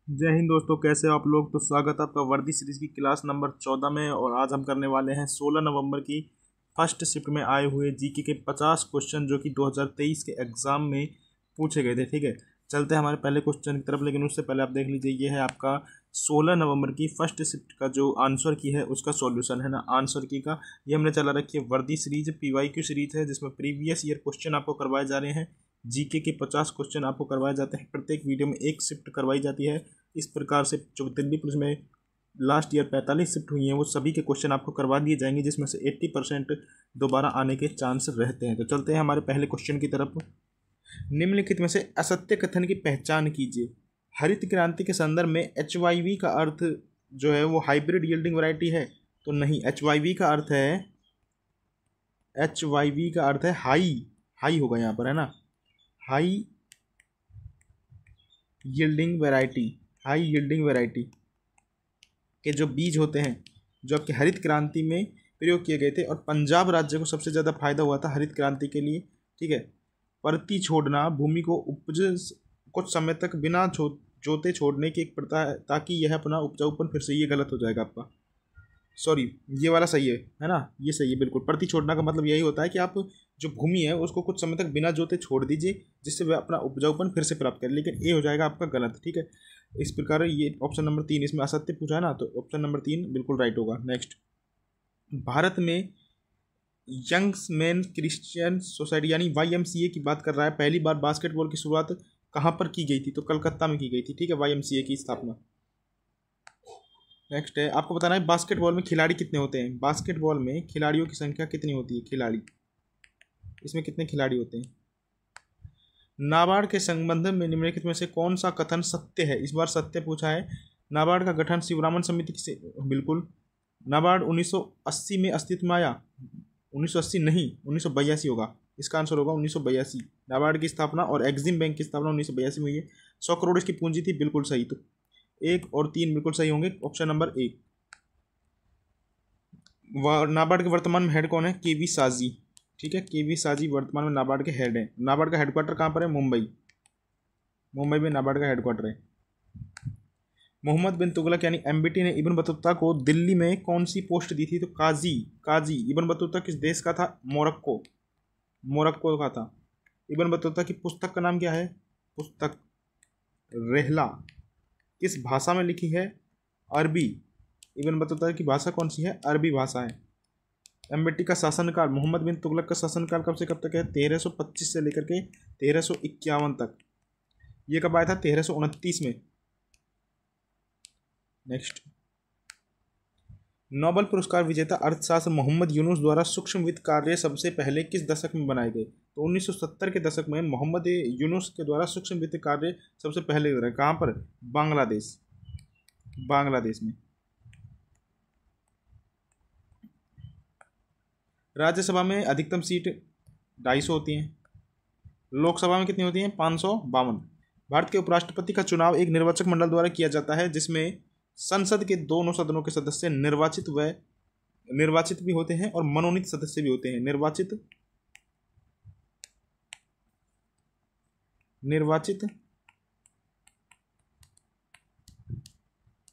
जय हिंद दोस्तों, कैसे हो आप लोग। तो स्वागत है आपका वर्दी सीरीज की क्लास नंबर 14 में। और आज हम करने वाले हैं 16 नवंबर की फर्स्ट शिफ्ट में आए हुए जीके के 50 क्वेश्चन जो कि 2023 के एग्जाम में पूछे गए थे। ठीक है, चलते हैं हमारे पहले क्वेश्चन की तरफ। लेकिन उससे पहले आप देख लीजिए, ये है आपका 16 नवंबर की फर्स्ट शिफ्ट का जो आंसर की है उसका सॉल्यूशन है ना, आंसर की का। ये हमने चला रखी है वर्दी सीरीज, PYQ सीरीज है, जिसमें प्रीवियस ईयर क्वेश्चन आपको करवाए जा रहे हैं। जीके के 50 क्वेश्चन आपको करवाए जाते हैं, प्रत्येक वीडियो में एक शिफ्ट करवाई जाती है। इस प्रकार से जो दिल्ली पुलिस में लास्ट ईयर 45 शिफ्ट हुई हैं, वो सभी के क्वेश्चन आपको करवा दिए जाएंगे, जिसमें से 80% दोबारा आने के चांस रहते हैं। तो चलते हैं हमारे पहले क्वेश्चन की तरफ। निम्नलिखित में से असत्य कथन की पहचान कीजिए। हरित क्रांति के संदर्भ में HYV का अर्थ जो है वो हाइब्रिड यील्डिंग वैरायटी है, तो नहीं। HYV का अर्थ है हाई, हाई होगा यहाँ पर, है ना, high yielding variety. High yielding variety के जो बीज होते हैं, जो आपकी हरित क्रांति में प्रयोग किए गए थे, और पंजाब राज्य को सबसे ज़्यादा फायदा हुआ था हरित क्रांति के लिए। ठीक है, परती छोड़ना, भूमि को उपज कुछ समय तक बिना जोते छोड़ने की एक प्रथा है, ताकि यह अपना उपजाऊपन फिर से, ये गलत हो जाएगा आपका, सॉरी, ये वाला सही है ना, ये सही है बिल्कुल। परती छोड़ना का मतलब यही होता है कि आप जो भूमि है उसको कुछ समय तक बिना जोते छोड़ दीजिए, जिससे वह अपना उपजाऊपन फिर से प्राप्त करे, लेकिन ये हो जाएगा आपका गलत। ठीक है, इस प्रकार ये ऑप्शन नंबर 3, इसमें असत्य पूछा है ना, तो ऑप्शन नंबर 3 बिल्कुल राइट होगा। नेक्स्ट, भारत में यंग्स मैन क्रिश्चियन सोसाइटी यानी YMCA की बात कर रहा है। पहली बार बास्केटबॉल की शुरुआत कहाँ पर की गई थी, तो कलकत्ता में की गई थी। ठीक है, YMCA की स्थापना। नेक्स्ट है, आपको बताना है बास्केटबॉल में खिलाड़ी कितने होते हैं। बास्केटबॉल में खिलाड़ियों की संख्या कितनी होती है, खिलाड़ी, इसमें कितने खिलाड़ी होते हैं। नाबार्ड के संबंध में निम्नलिखित में से कौन सा कथन सत्य है। इस बार सत्य पूछा है। नाबार्ड का गठन शिवरामन समिति से, बिल्कुल। नाबार्ड 1980 में अस्तित्व में आया। 1980 नहीं, 1982 होगा, इसका आंसर होगा 1982। नाबार्ड की स्थापना और एग्जिम बैंक की स्थापना 1982 में हुई है। 100 करोड़ इसकी पूंजी थी, बिल्कुल सही। तो 1 और 3 बिल्कुल सही होंगे, ऑप्शन नंबर 1। नाबार्ड के वर्तमान में हेड कौन है, KV साजी। ठीक है, KV साजी वर्तमान में नाबार्ड के हेड हैं। नाबार्ड का हेडक्वार्टर कहाँ पर है, मुंबई। मुंबई में नाबार्ड का हेडक्वार्टर है। मोहम्मद बिन तुगलक यानी MBT ने इब्न बतूता को दिल्ली में कौन सी पोस्ट दी थी, तो काजी। काजी। इब्न बतूता किस देश का था, मोरक्को, मोरक्को का था। इब्न बतूता की पुस्तक का नाम क्या है, पुस्तक रेहला। किस भाषा में लिखी है, अरबी। इब्न बतूता की भाषा कौन सी है, अरबी भाषा है। MBT का शासनकाल, मोहम्मद बिन तुगलक का शासनकाल कब से कब तक है, 1325 से लेकर के 1351 तक। ये कब आया था, 1329 में। नेक्स्ट, नोबेल पुरस्कार विजेता अर्थशास्त्र मोहम्मद यूनुस द्वारा सूक्ष्म वित्त कार्य सबसे पहले किस दशक में बनाए गए, तो 1970 के दशक में मोहम्मद यूनुस के द्वारा सूक्ष्म वित्त कार्य सबसे पहले हो रहा है। कहाँ पर, बांग्लादेश, बांग्लादेश में। राज्यसभा में अधिकतम सीट 250 होती हैं, लोकसभा में कितनी होती हैं, 552। भारत के उपराष्ट्रपति का चुनाव एक निर्वाचक मंडल द्वारा किया जाता है, जिसमें संसद के दोनों सदनों के सदस्य निर्वाचित भी होते हैं और मनोनीत सदस्य भी होते हैं। निर्वाचित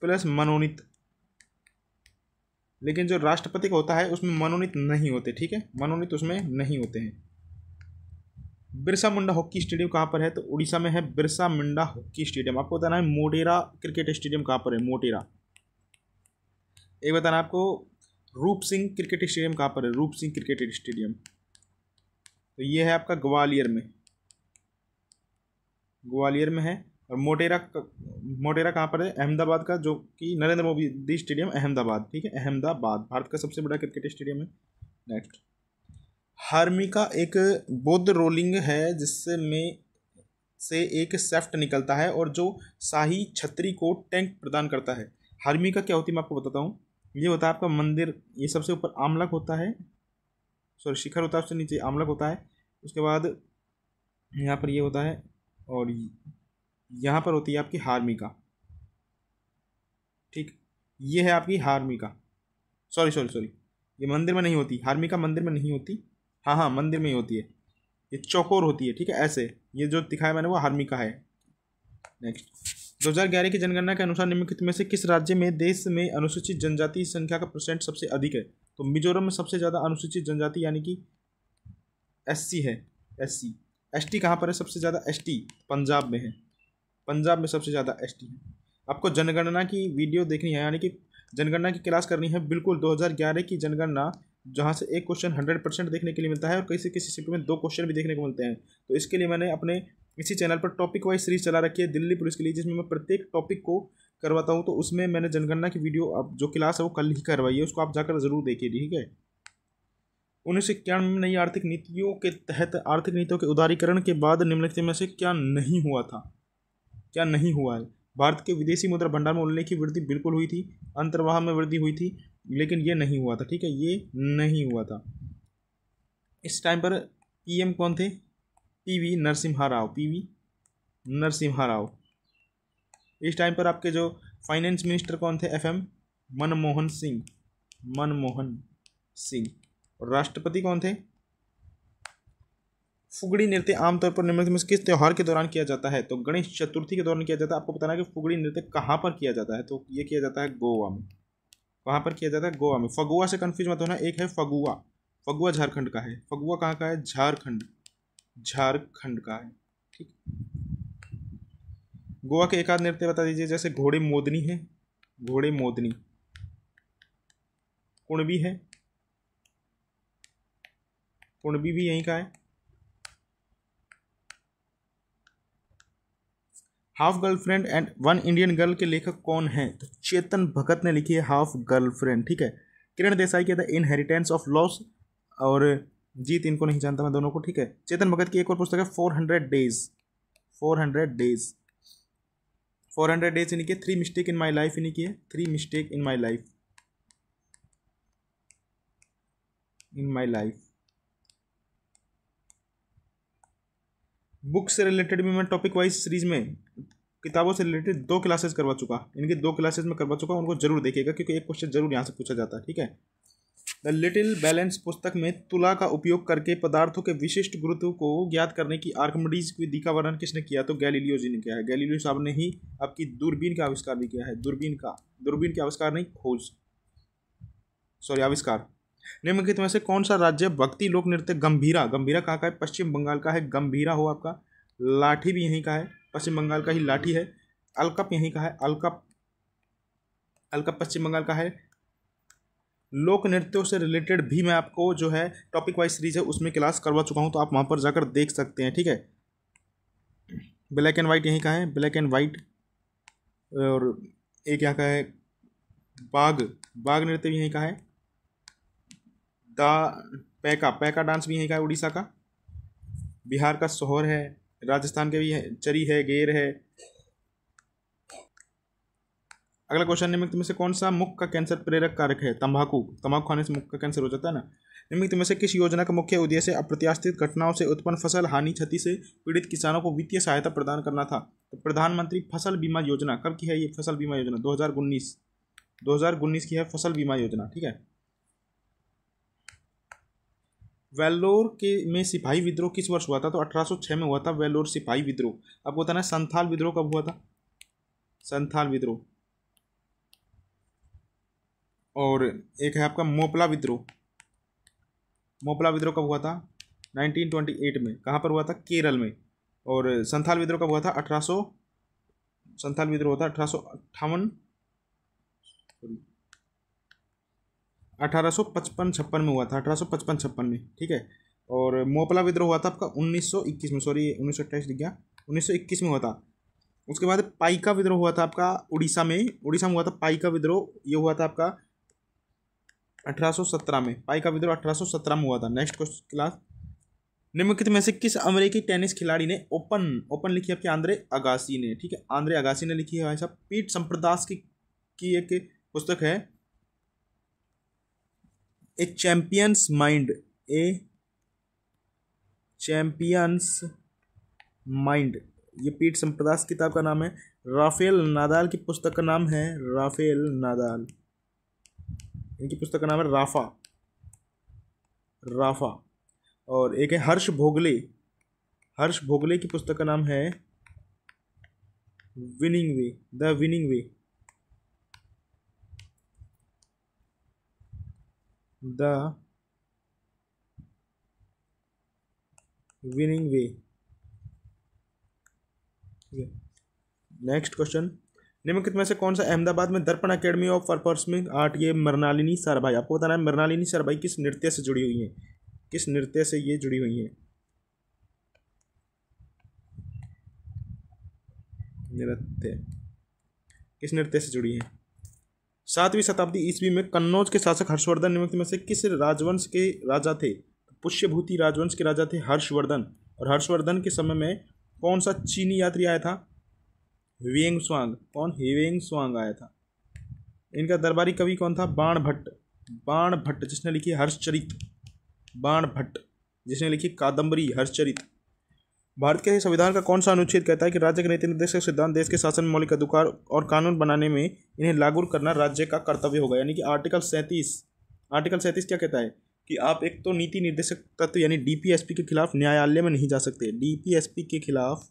प्लस मनोनीत। लेकिन जो राष्ट्रपति का होता है उसमें मनोनीत नहीं होते। ठीक है, मनोनीत उसमें नहीं होते हैं। बिरसा मुंडा हॉकी स्टेडियम कहाँ पर है, तो उड़ीसा में है बिरसा मुंडा हॉकी स्टेडियम। आपको बताना है मोटेरा क्रिकेट स्टेडियम कहाँ पर है, मोटेरा। एक बताना आपको, रूप सिंह क्रिकेट स्टेडियम कहाँ पर है, रूप सिंह क्रिकेट स्टेडियम, तो ये है आपका ग्वालियर में, ग्वालियर में है। और मोटेरा कहाँ पर है, अहमदाबाद का, जो कि नरेंद्र मोदी स्टेडियम, अहमदाबाद। ठीक है, अहमदाबाद भारत का सबसे बड़ा क्रिकेट स्टेडियम है। नेक्स्ट, हार्मिका एक बौद्ध रोलिंग है जिसमें से एक सेफ्ट निकलता है और जो शाही छतरी को टैंक प्रदान करता है। हार्मिका क्या होती है, मैं आपको बताता हूँ। ये होता है आपका मंदिर, ये सबसे ऊपर आमलक होता है, सॉरी शिखर होता है, उससे नीचे आमलक होता है। उसके बाद यहाँ पर ये होता है, और यहाँ पर होती है आपकी हार्मिका। ठीक, ये है आपकी हार्मिका। सॉरी सॉरी सॉरी, ये मंदिर में नहीं होती, हार्मिका मंदिर में नहीं होती। हाँ हाँ, मंदिर में ही होती है, ये चौकोर होती है। ठीक है, ऐसे, ये जो दिखाया मैंने वो हार्मिका है। नेक्स्ट, 2011 की जनगणना के अनुसार निम्नलिखित में से किस राज्य में देश में अनुसूचित जनजाति संख्या का परसेंट सबसे अधिक है? तो मिजोरम में सबसे ज़्यादा अनुसूचित जनजाति यानी कि एससी है, एससी। एसटी कहाँ पर है सबसे ज़्यादा? एसटी पंजाब में है, पंजाब में सबसे ज़्यादा एसटी है। आपको जनगणना की वीडियो देखनी है, यानी कि जनगणना की क्लास करनी है बिल्कुल 2011 की जनगणना, जहाँ से एक क्वेश्चन 100% देखने के लिए मिलता है और किसी किसी शिफ्ट में 2 क्वेश्चन भी देखने को मिलते हैं। तो इसके लिए मैंने अपने इसी चैनल पर टॉपिक वाइज सीरीज चला रखी है दिल्ली पुलिस के लिए, जिसमें मैं प्रत्येक टॉपिक को करवाता हूँ। तो उसमें मैंने जनगणना की वीडियो अब जो क्लास है वो कल ही करवाई है, उसको आप जाकर जरूर देखिए, ठीक है। 1991 में नई आर्थिक नीतियों के तहत आर्थिक नीतियों के उदारीकरण के बाद निम्नलिखित में से क्या नहीं हुआ था? क्या नहीं हुआ है? भारत के विदेशी मुद्रा भंडार में उल्लेखनीय वृद्धि बिल्कुल हुई थी, अंतर्वाह में वृद्धि हुई थी, लेकिन ये नहीं हुआ था, ठीक है, ये नहीं हुआ था। इस टाइम पर पीएम कौन थे? PV Narasimha Rao, PV Narasimha Rao. इस टाइम पर आपके जो फाइनेंस मिनिस्टर कौन थे? एफएम मनमोहन सिंह, मनमोहन सिंह। और राष्ट्रपति कौन थे? फुगड़ी नृत्य आमतौर पर निम्नलिखित में से किस त्योहार के दौरान किया जाता है? तो गणेश चतुर्थी के दौरान किया जाता है। आपको बताना है कि फुगड़ी नृत्य कहाँ पर किया जाता है? तो ये किया जाता है गोवा में। कहाँ पर किया जाता है? गोवा में। फगुआ से कंफ्यूज मत होना, एक है फगुआ, फगुआ झारखंड का है, फगुआ कहाँ का है? झारखंड, झारखंड का है, ठीक। गोवा के एक आध नृत्य बता दीजिए, जैसे घोड़े मोदनी है, घोड़े मोदनी, कुणबी है, कुणबी भी यहीं का है। Half girlfriend and one Indian girl के लेखक कौन है? तो चेतन भगत ने लिखी है हाफ गर्लफ्रेंड, ठीक है। किरण देसाई की द इनहेरिटेंस ऑफ लॉस, और जीत इनको नहीं जानता मैं दोनों को, ठीक है। चेतन भगत की एक और पुस्तक है 400 डेज, 400 डेज, 400 डेज इन्हीं की। 3 मिस्टेक इन माई लाइफ इन्हीं की है, 3 mistake in my life, in my life. Book से रिलेटेड भी मैं टॉपिक वाइज सीरीज में किताबों से रिलेटेड 2 क्लासेस करवा चुका, इनकी 2 क्लासेस में करवा चुका, उनको जरूर देखिएगा क्योंकि एक क्वेश्चन जरूर यहाँ से पूछा जाता है, ठीक है। द लिटिल बैलेंस पुस्तक में तुला का उपयोग करके पदार्थों के विशिष्ट गुरुत्व को ज्ञात करने की आर्किमिडीज विधि का वर्णन किसने किया? तो गैलीलियो जी ने किया है। गैलीलियो साहब ने ही आपकी दूरबीन का आविष्कार भी किया है, दूरबीन का, दूरबीन के आविष्कार नहीं, खोज, सॉरी आविष्कार। निम्नलिखित में से कौन सा राज्य भक्ति लोक नृत्य गंभीरा, गंभीरा कहाँ का है? पश्चिम बंगाल का है, गंभीरा हो आपका। लाठी भी यहीं का है, पश्चिम बंगाल का ही लाठी है। अलकप यहीं का है, अलकप, अलकप पश्चिम बंगाल का है। लोक नृत्यों से रिलेटेड भी मैं आपको जो है टॉपिक वाइज सीरीज है उसमें क्लास करवा चुका हूँ, तो आप वहाँ पर जाकर देख सकते हैं, ठीक है। ब्लैक एंड वाइट यहीं का है, ब्लैक एंड वाइट। और एक यहाँ का है बाघ, बाघ नृत्य भी यहीं का है। पैका, पैका डांस भी यहीं का है, उड़ीसा का। बिहार का सोहर है, राजस्थान के भी है, चरी है, गेर है। अगला क्वेश्चन, निम्नलिखित में से कौन सा मुख का कैंसर प्रेरक कारक है? तंबाकू, तंबाकू खाने से मुख का कैंसर हो जाता है ना। निम्नलिखित में से किस योजना का मुख्य उद्देश्य अप्रत्याशित घटनाओं से उत्पन्न फसल हानि क्षति से पीड़ित किसानों को वित्तीय सहायता प्रदान करना था? तो प्रधानमंत्री फसल बीमा योजना। कब की है ये फसल बीमा योजना? 2019, 2019 की है फसल बीमा योजना, ठीक है। वेल्लोर के में सिपाही विद्रोह किस वर्ष हुआ था? तो 1806 में हुआ था वेल्लोर सिपाही विद्रोह। अब बताना संथाल विद्रोह कब हुआ था? संथाल विद्रोह। और एक है आपका मोपला विद्रोह, मोपला विद्रोह कब हुआ था? 1928 में। कहाँ पर हुआ था? केरल में। और संथाल विद्रोह कब हुआ था? 1800, संथाल विद्रोह था 1858, 1855-56 में हुआ था, 1855-56 में, ठीक है। और मोपला विद्रोह हुआ था आपका 1921 में, सॉरी 1928 दिख गया, 1921 में हुआ था। उसके बाद पाइका विद्रोह हुआ था आपका उड़ीसा में, उड़ीसा में हुआ था पाइका विद्रोह, ये हुआ था आपका 1817 में। पाइका विद्रोह 1817 में हुआ था। नेक्स्ट क्वेश्चन क्लास, निम्नलिखित में से किस अमेरिकी टेनिस खिलाड़ी ने ओपन, ओपन लिखी आपके आंद्रे अगासी ने, ठीक है, आंद्रे अगासी ने लिखी है भाई साहब। पीट संप्रदास की एक पुस्तक है ए चैंपियंस माइंड, ए चैंपियंस माइंड, ये पीट संप्रदास किताब का नाम है। राफेल नादाल की पुस्तक का नाम है, राफेल नादाल, इनकी पुस्तक का नाम है राफा, राफा। और एक है हर्ष भोगले, हर्ष भोगले की पुस्तक का नाम है winning way, the winning way, the winning way. Next question, निम्नलिखित में से कौन सा अहमदाबाद में दर्पण अकेडमी ऑफ परफॉर्मिंग आर्ट, ये मृणालिनी साराभाई, आपको बताना है मृणालिनी साराभाई किस नृत्य से जुड़ी हुई है, किस नृत्य से ये जुड़ी हुई है, नृत्य, किस नृत्य से जुड़ी है। 7वीं शताब्दी ईस्वी में कन्नौज के शासक हर्षवर्धन निम्नलिखित में से किस राजवंश के राजा थे। पुष्यभूति राजवंश के राजा थे हर्षवर्धन, और हर्षवर्धन के समय में कौन सा चीनी यात्री आया था, ह्वेंग स्वांग, कौन, ह्वेंग स्वांग आया था। इनका दरबारी कवि कौन था, बाण भट्ट, बाण भट्ट जिसने लिखी हर्षचरित, बाण भट्ट जिसने लिखी कादम्बरी हर्षचरित। भारत के संविधान का कौन सा अनुच्छेद कहता है कि राज्य के नीति निर्देशक सिद्धांत देश के शासन में मौलिक अधिकार और कानून बनाने में इन्हें लागू करना राज्य का कर्तव्य होगा, यानी कि आर्टिकल 37, आर्टिकल 37 क्या कहता है कि आप एक तो नीति निर्देशक तत्व यानी डीपीएसपी के खिलाफ न्यायालय में नहीं जा सकते, डीपीएसपी के खिलाफ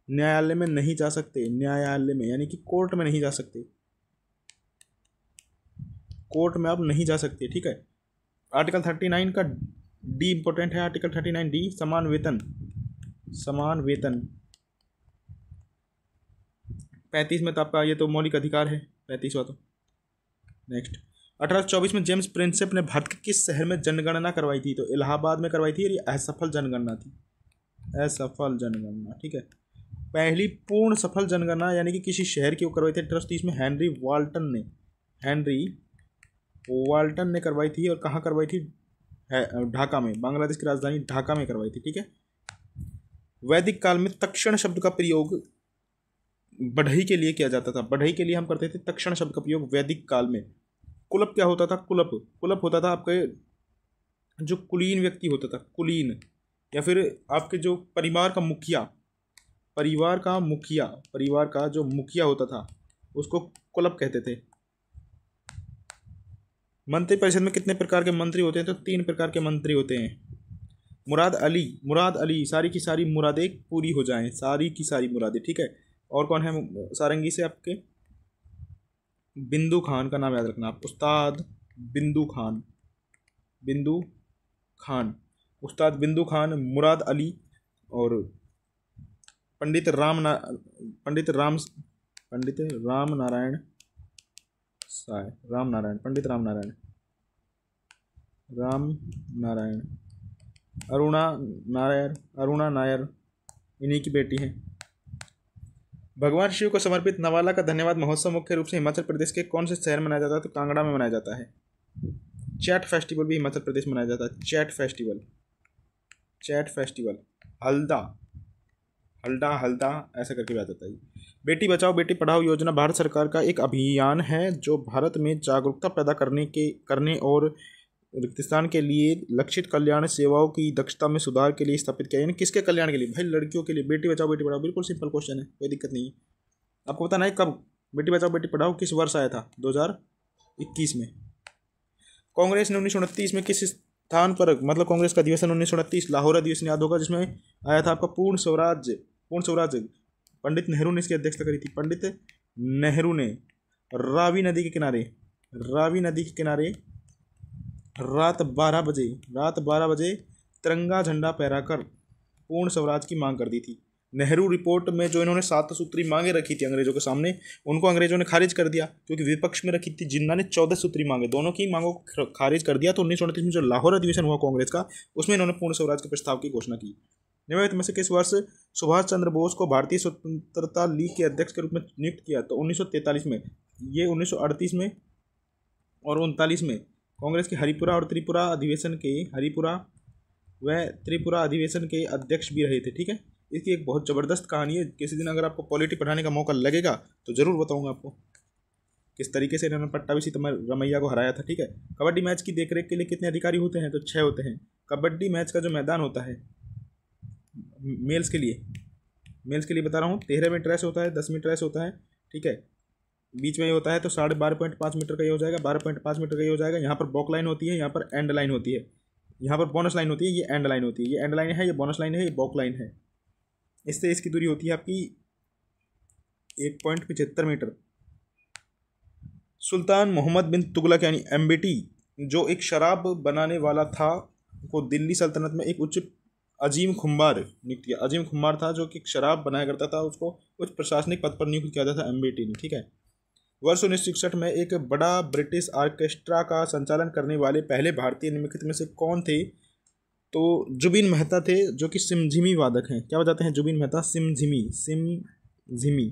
न्यायालय में नहीं जा सकते, न्यायालय में यानी कि कोर्ट में नहीं जा सकते, कोर्ट में आप नहीं जा सकते, ठीक है। आर्टिकल 39 का डी इंपॉर्टेंट है, आर्टिकल 39 डी, समान वेतन, समान वेतन। 35 में तो आपका ये तो मौलिक अधिकार है, 35वां तो। नेक्स्ट, 1824 में जेम्स प्रिंसेप ने भारत के किस शहर में जनगणना करवाई थी, तो इलाहाबाद में करवाई थी, और ये असफल जनगणना थी, असफल जनगणना, ठीक है। पहली पूर्ण सफल जनगणना यानी कि किसी शहर की वो करवाई थी 1830 में हेनरी वाल्टन ने करवाई थी, और कहाँ करवाई थी, ढाका में, बांग्लादेश की राजधानी ढाका में करवाई थी, ठीक है। वैदिक काल में तक्षण शब्द का प्रयोग बढ़ई के लिए किया जाता था, बढ़ई के लिए हम करते थे तक्षण शब्द का प्रयोग वैदिक काल में। कुलप क्या होता था, कुलप होता था आपके जो कुलीन व्यक्ति होता था, कुलीन, या फिर आपके जो परिवार का जो मुखिया होता था उसको कुलप कहते थे। मंत्री परिषद में कितने प्रकार के मंत्री होते हैं, तो 3 प्रकार के मंत्री होते हैं। मुराद अली, सारी की सारी मुरादें पूरी हो जाएं, सारी की सारी मुरादें, ठीक है। और कौन है सारंगी से, आपके बिंदु खान का नाम याद रखना आप, उस्ताद बिंदु खान, मुराद अली, और पंडित राम नारायण साय, पंडित राम नारायण, अरुणा नायर इन्हीं की बेटी है। भगवान शिव को समर्पित नवाला का धन्यवाद महोत्सव मुख्य रूप से हिमाचल प्रदेश के कौन से शहर में मनाया जाता है, तो कांगड़ा में मनाया जाता है। चैट फेस्टिवल भी हिमाचल प्रदेश में मनाया जाता है, चैट फेस्टिवल, हल्दा ऐसा करके भी आ जाता है। बेटी बचाओ बेटी पढ़ाओ योजना भारत सरकार का एक अभियान है जो भारत में जागरूकता पैदा करने और रिक्तिस्थान के लिए लक्षित कल्याण सेवाओं की दक्षता में सुधार के लिए स्थापित किया, यानी किसके कल्याण के लिए, भाई लड़कियों के लिए। बेटी बचाओ बेटी पढ़ाओ बिल्कुल सिंपल क्वेश्चन है, कोई दिक्कत नहीं है। आपको बताना है कब बेटी बचाओ बेटी पढ़ाओ किस वर्ष आया था, 2021 में। कांग्रेस ने 1929 में किस स्थान पर, मतलब कांग्रेस का अधिवेशन 1929 लाहौर अधिवेशन याद होगा, जिसमें आया था आपका पूर्ण स्वराज पंडित नेहरू ने इसकी अध्यक्षता करी थी। पंडित नेहरू ने रावी नदी के किनारे रात 12 बजे तिरंगा झंडा फहराकर पूर्ण स्वराज की मांग कर दी थी। नेहरू रिपोर्ट में जो इन्होंने 7 सूत्री मांगे रखी थी अंग्रेजों के सामने, उनको अंग्रेजों ने खारिज कर दिया, क्योंकि विपक्ष में रखी थी जिन्ना ने 14 सूत्री मांगे, दोनों की मांगों को खारिज कर दिया। तो 1929 में जो लाहौर अधिवेशन हुआ कांग्रेस का, उसमें इन्होंने पूर्ण स्वराज के प्रस्ताव की घोषणा की। निम्नलिखित में से किस वर्ष सुभाष चंद्र बोस को भारतीय स्वतंत्रता लीग के अध्यक्ष के रूप में नियुक्त किया, तो 1943 में। ये 1938 में और 39 में कांग्रेस के हरिपुरा और त्रिपुरा अधिवेशन के अध्यक्ष भी रहे थे, ठीक है। इसकी एक बहुत ज़बरदस्त कहानी है, किसी दिन अगर आपको पॉलिटी पढ़ाने का मौका लगेगा तो ज़रूर बताऊंगा आपको किस तरीके से इन्होंने पट्टाभी रमैया को हराया था, ठीक है। कबड्डी मैच की देखरेख के लिए कितने अधिकारी होते हैं, तो 6 होते हैं। कबड्डी मैच का जो मैदान होता है मेल्स के लिए बता रहा हूँ, 13 मीटर ऐसे होता है, 10 मीटर ऐसे होता है, ठीक है। बीच में ये होता है तो 12.5 मीटर का ये हो जाएगा, 12.5 मीटर का ये हो जाएगा। यहाँ पर बॉक लाइन होती है, यहाँ पर एंड लाइन होती है, यहाँ पर बोनस लाइन होती है, ये एंड लाइन होती है, ये एंड लाइन है, ये बोनस लाइन है, ये बॉक लाइन है। इससे इसकी दूरी होती है आपकी 1.75 मीटर। सुल्तान मोहम्मद बिन तुगलक यानी एमबीटी जो एक शराब बनाने वाला था, वो दिल्ली सल्तनत में एक उच्च अजीम खुमार नियुक्त किया। अजीम खुमार था जो कि शराब बनाया करता था, उसको उच्च प्रशासनिक पद पर नियुक्त किया जाता था एमबीटी ने, ठीक है। वर्ष 1961 में एक बड़ा ब्रिटिश ऑर्केस्ट्रा का संचालन करने वाले पहले भारतीय निम्नलिखित में से कौन थे? तो जुबिन मेहता थे, जो कि सिमझिमी वादक हैं। क्या बजाते हैं जुबिन मेहता? सिमझिमी, सिमझिमी,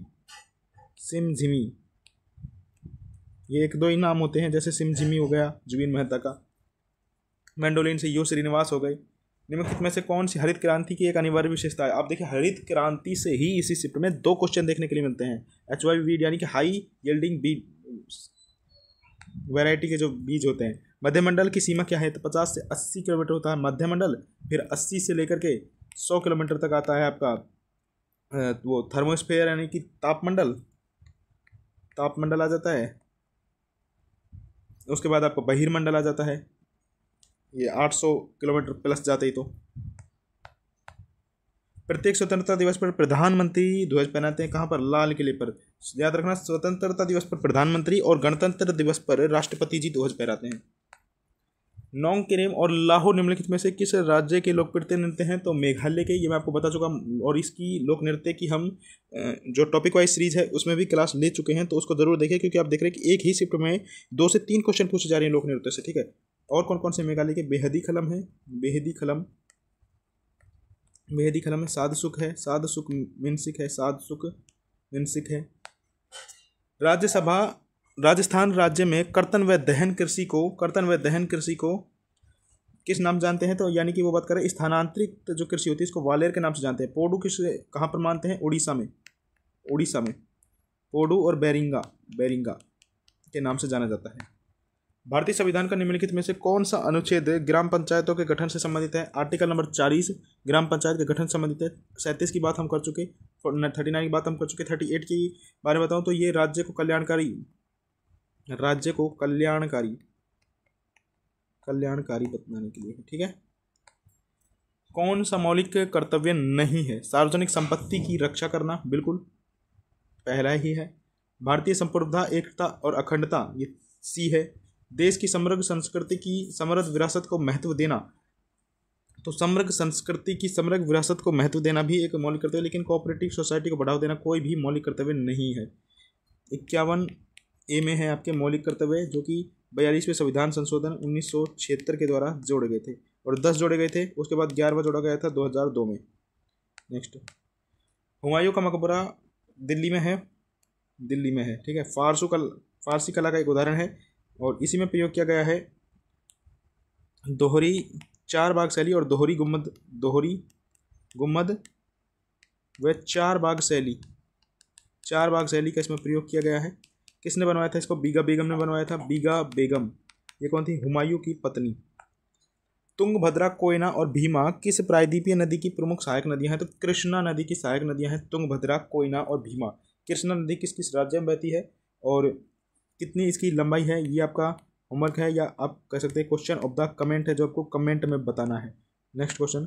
सिमझिमी। ये एक दो ही नाम होते हैं, जैसे सिमझिमी हो गया जुबिन मेहता का। मैंडोलिन से यू श्रीनिवास हो गए। निम्नलिखित में से कौन सी हरित क्रांति की एक अनिवार्य विशेषता है? आप देखिए, हरित क्रांति से ही इसी शिफ्ट में 2 क्वेश्चन देखने के लिए मिलते हैं। HY वीड यानी कि हाई यील्डिंग बीज वैरायटी के जो बीज होते हैं। मध्यमंडल की सीमा क्या है? तो 50 से 80 किलोमीटर होता है मध्यमंडल। फिर 80 से लेकर के 100 किलोमीटर तक आता है आपका वो थर्मोस्फेयर यानी कि तापमंडल, तापमंडल आ जाता है। उसके बाद आपको बहिर्मंडल आ जाता है, ये 800 किलोमीटर प्लस जाते ही। तो प्रत्येक स्वतंत्रता दिवस पर प्रधानमंत्री ध्वज पहनाते हैं, कहाँ पर? लाल किले पर। याद रखना, स्वतंत्रता दिवस पर प्रधानमंत्री और गणतंत्र दिवस पर राष्ट्रपति जी ध्वज फहराते हैं। नोंग केरेम और लाहो निम्नलिखित में से किस राज्य के लोकप्रिय नृत्य हैं? तो मेघालय के। ये मैं आपको बता चुका, और इसकी लोक नृत्य की हम जो टॉपिक वाइज सीरीज है उसमें भी क्लास ले चुके हैं, तो उसको जरूर देखें, क्योंकि आप देख रहे हैं कि एक ही शिफ्ट में 2 से 3 क्वेश्चन पूछे जा रहे हैं लोक नृत्य से, ठीक है। और कौन कौन से मेघालय के? बेहदी खलम है, बेहदी खलम, बेहदी खलम है। साधसुख है, साधसुख मिनसिक है, साधसुख मिनसिक है। राज्यसभा राजस्थान राज्य में कर्तन व दहन कृषि को, कर्तन व दहन कृषि को किस नाम जानते हैं? तो यानी कि वो बात करें स्थानांतरित जो कृषि होती है इसको ग्वालियर के नाम से जानते हैं। पोडू किस कहाँ पर मानते हैं? उड़ीसा में, उड़ीसा में पोडू और बैरिंगा, बैरिंगा के नाम से जाना जाता है। भारतीय संविधान का निम्नलिखित में से कौन सा अनुच्छेद ग्राम पंचायतों के गठन से संबंधित है? आर्टिकल नंबर 40 ग्राम पंचायत के गठन से संबंधित है। 37 की बात हम कर चुके, 39 की बात हम कर चुके। 38 की बारे में बताऊं तो ये राज्य को कल्याणकारी, राज्य को कल्याणकारी, कल्याणकारी बताने के लिए, ठीक है। कौन सा मौलिक कर्तव्य नहीं है? सार्वजनिक संपत्ति की रक्षा करना, बिल्कुल पहला ही है। भारतीय संप्रभुता, एकता और अखंडता, ये सी है। देश की समृद्ध संस्कृति की समृद्ध विरासत को महत्व देना, तो समृद्ध संस्कृति की समृद्ध विरासत को महत्व देना भी एक मौलिक कर्तव्य, लेकिन कोऑपरेटिव सोसाइटी को बढ़ावा देना कोई भी मौलिक कर्तव्य नहीं है। 51A में है आपके मौलिक कर्तव्य, जो कि 42वें संविधान संशोधन 1976 के द्वारा जोड़े गए थे, और 10 जोड़े गए थे। उसके बाद 11वां जोड़ा गया था 2002 में। नेक्स्ट, हुमायूं का मकबरा दिल्ली में है, दिल्ली में है, ठीक है। फारसी कला का एक उदाहरण है, और इसी में प्रयोग किया गया है दोहरी 4 बाग शैली और दोहरी गुम्मद, दोहरी गुम्मद व 4 बाग शैली, 4 बाग शैली का इसमें प्रयोग किया गया है। किसने बनवाया था इसको? बीगा बेगम ने बनवाया था, बीगा बेगम। ये कौन थी? हुमायूं की पत्नी। तुंगभद्रा, कोयना और भीमा किस प्रायद्वीपीय नदी की प्रमुख सहायक नदियां हैं? तो कृष्णा नदी की सहायक नदियां हैं तुंगभद्रा, कोयना और भीमा। कृष्णा नदी किस किस राज्य में बहती है और कितनी इसकी लंबाई है, ये आपका होमवर्क है, या आप कह सकते हैं क्वेश्चन ऑफ द कमेंट है, जो आपको कमेंट में बताना है। नेक्स्ट क्वेश्चन,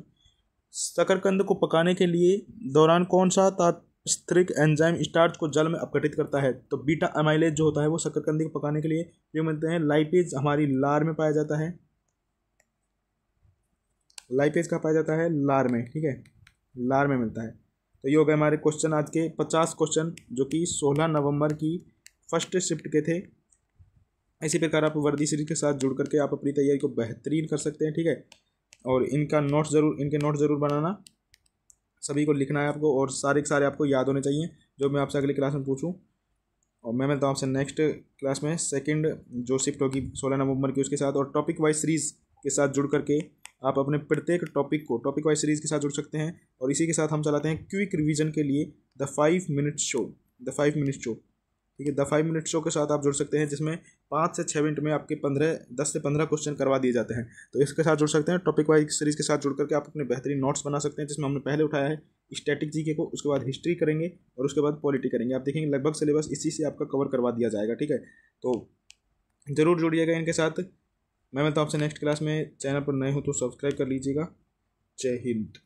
शकरकंद को पकाने के लिए दौरान कौन सा तात्स्थिक एंजाइम स्टार्च को जल में अपघटित करता है? तो बीटा अमाइलेज जो होता है वो शकरकंद को पकाने के लिए जो मिलते हैं। लाइपेज हमारी लार में पाया जाता है, लाइपेज का पाया जाता है लार में, ठीक है, लार में मिलता है। तो ये हो गए हमारे क्वेश्चन आज के 50 क्वेश्चन, जो कि 16 नवंबर की फर्स्ट शिफ्ट के थे। इसी प्रकार आप वर्दी सीरीज के साथ जुड़ करके आप अपनी तैयारी को बेहतरीन कर सकते हैं, ठीक है। और इनके नोट्स ज़रूर बनाना, सभी को लिखना है आपको, और सारे के सारे आपको याद होने चाहिए जो मैं आपसे अगली क्लास में पूछूं। और मैं मिलता हूँ आपसे नेक्स्ट क्लास में, सेकंड जो शिफ्ट होगी 16 नवंबर की, उसके साथ। और टॉपिक वाइज सीरीज़ के साथ जुड़ करके आप अपने प्रत्येक टॉपिक को टॉपिक वाइज सीरीज़ के साथ जुड़ सकते हैं। और इसी के साथ हम चलाते हैं क्विक रिवीजन के लिए the 5 minute show, the 5 minute show, ठीक है। द 5 मिनट शो के साथ आप जुड़ सकते हैं, जिसमें 5 से 6 मिनट में आपके 10 से 15 क्वेश्चन करवा दिए जाते हैं। तो इसके साथ जुड़ सकते हैं। टॉपिक वाइज सीरीज़ के साथ जुड़ करके आप अपने बेहतरीन नोट्स बना सकते हैं, जिसमें हमने पहले उठाया है स्टैटिक जीके को, उसके बाद हिस्ट्री करेंगे और उसके बाद पॉलिटी करेंगे। आप देखेंगे लगभग सिलेबस इसी से आपका कवर करवा दिया जाएगा, ठीक है। तो ज़रूर जुड़िएगा इनके साथ। मैं मिलता हूं आपसे नेक्स्ट क्लास में। चैनल पर नए हो तो सब्सक्राइब कर लीजिएगा। जय हिंद।